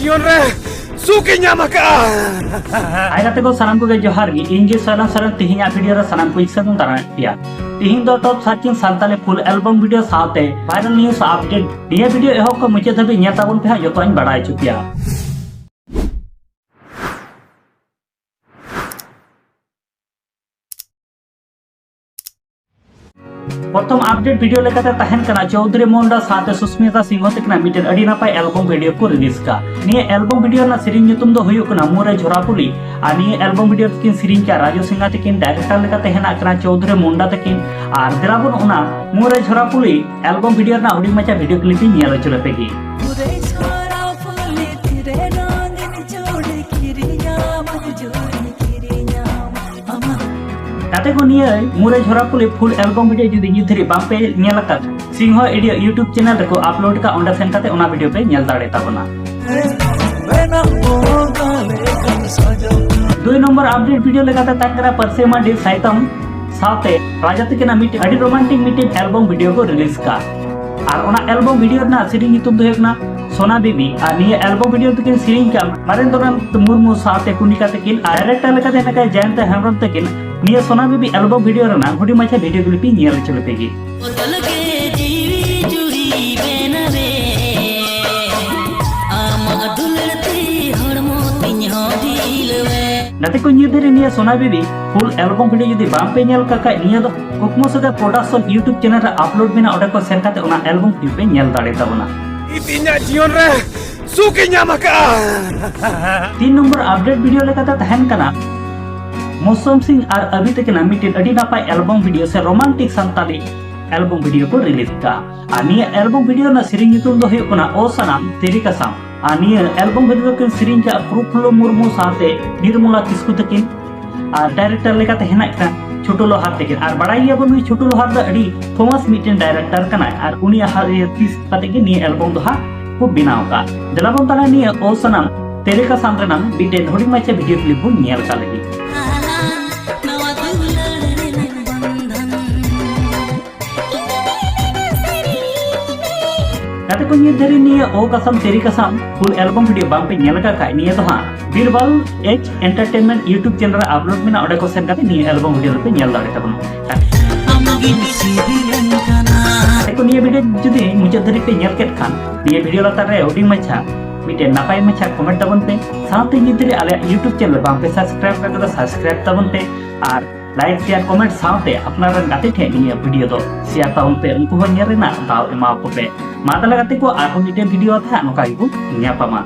जीवन रे सुखी नामका आय गाते को सनम को जोहार गी इंगे सनम सरन तिहिया वीडियो रे सनम को इक्सम तारा पिया तिहिन दो टॉप सर्चिंग सानताले फुल एल्बम वीडियो साथे वायरल न्यूज अपडेट निया वीडियो एहो को मुचे धबी ᱧᱮᱞ ताबन पे जो तो बड़ाई चुकिया प्रथम अपडेट वीडियो लेकाते तहन कना चौधरी मोंडा साथे सुस्मिता सिंह तकना मिटेन अडी नापाय एल्बम वीडियो को रिलीज का निया एल्बम वीडियो ना सिरिंग ᱧᱩᱛᱩᱢ दो हुयुक कना मुरे झोरापुली आ निया एल्बम वीडियो तकिन सिरिंग का राजू सिंह तकिन डायरेक्टर लेकाते हेना कना चौधरी मोंडा तकिन आर देलाबन उना मुरे झोरापुली एल्बम वीडियो ना हुडी माचा वीडियो क्लिप ᱧᱮᱞ चले पेगी ताते को निया मुरे झोरापुली फुल एल्बम वीडियो जुदी निथरी बापे ᱧᱮᱞ का सिंह एडियो यूट्यूब चैनल रे को अपलोड का ओंडा सेन काते ओना वीडियो पे ᱧᱮᱞ दाड़े ताबना 2 नंबर अपडेट वीडियो लेकाते ताकरा परसेमा डी साइतम साथे राजा तकिना मिट अडी रोमांटिक मिटेन एल्बम वीडियो को रिलीज का आर ओना एल्बम वीडियो ना सिरिंग ᱧᱩᱛᱩᱢ दो हेकना सोना बेबी आ निया एल्बम वीडियो तकिन सिरिंग का मरेंद्रन मुर्मू साथे कुनिका तकिन डायरेक्टर लेकाते नका जयंत हेमब्रम तकिन निया सोना बेबी एल्बम वीडियो रना हुडी माछा वीडियो क्लिप ᱧᱮᱞ चले पेगी नाते को निधरे निया सोना बेबी फुल एल्बम वीडियो जदी बाम पे ᱧᱮल का निया दो कुकमो सदा प्रोडक्शन यूट्यूब चैनल रे अपलोड मेना ओडा को सेन काते ओना एल्बम क्लिप पे ᱧᱮल दाड़े ताबना इतिना जीवन रे सुखी नामका 3 नंबर अपडेट वीडियो लेकाते तहन कना मौसम सिंह और अभी तक ना मिटेन अडी नापाय एल्बम वीडियो से रोमांटिक संताली एल्बम वीडियो को रिलीज का निया एल्बम वीडियो ना सिरिंग ᱧᱩᱛᱩᱢ दो हुयुक कना ओ सनम तेरी कसम निया एल्बम वीडियो के सिरिंग का प्रूफलो मुर्मू साथे निर्मला किस्कु तकिन और डायरेक्टर लेकाते हेना का छोटो लोहार तकिन और बड़ाइया बन छोटो लोहार द अडी फेमस मिटेन डायरेक्टर कना और उनी किस कते के निया एल्बम दो हा को बनाव का दलाबन ताला निया ओ सनम तेरी कसम रे नाम मिटेन थोड़ी माचे वीडियो क्लिप बन ᱧᱮल का लगी नाते को निधरी निया ओ कसम तेरी कसम फुल एल्बम वीडियो बाम पे ᱧᱮल का निया तो हां Birbal H entertainment YouTube channel रे अपलोड मेना ओडे को सेन काते निया एल्बम वीडियो पे ᱧᱮल दाड़े ताबन नाते को निया वीडियो जुदी मुझे धरी पे ᱧᱮल केत खान निया वीडियो लातार रे ओडी मछा मिटे नापाय मछा कमेंट ताबन पे साथे निधरी आले यूट्यूब चैनल बाम पे सब्सक्राइब करके सब्सक्राइब ताबन पे और लाइक शेयर कमेंट साथे अपनार गाते ठे निया वीडियो दो शेयर ताबन पे उनको हो ᱧᱮᱞ रेना दाव एमा को पे मातला गाते को आरो मिटे वीडियो था नोका इबु ᱧᱟᱯᱟᱢᱟ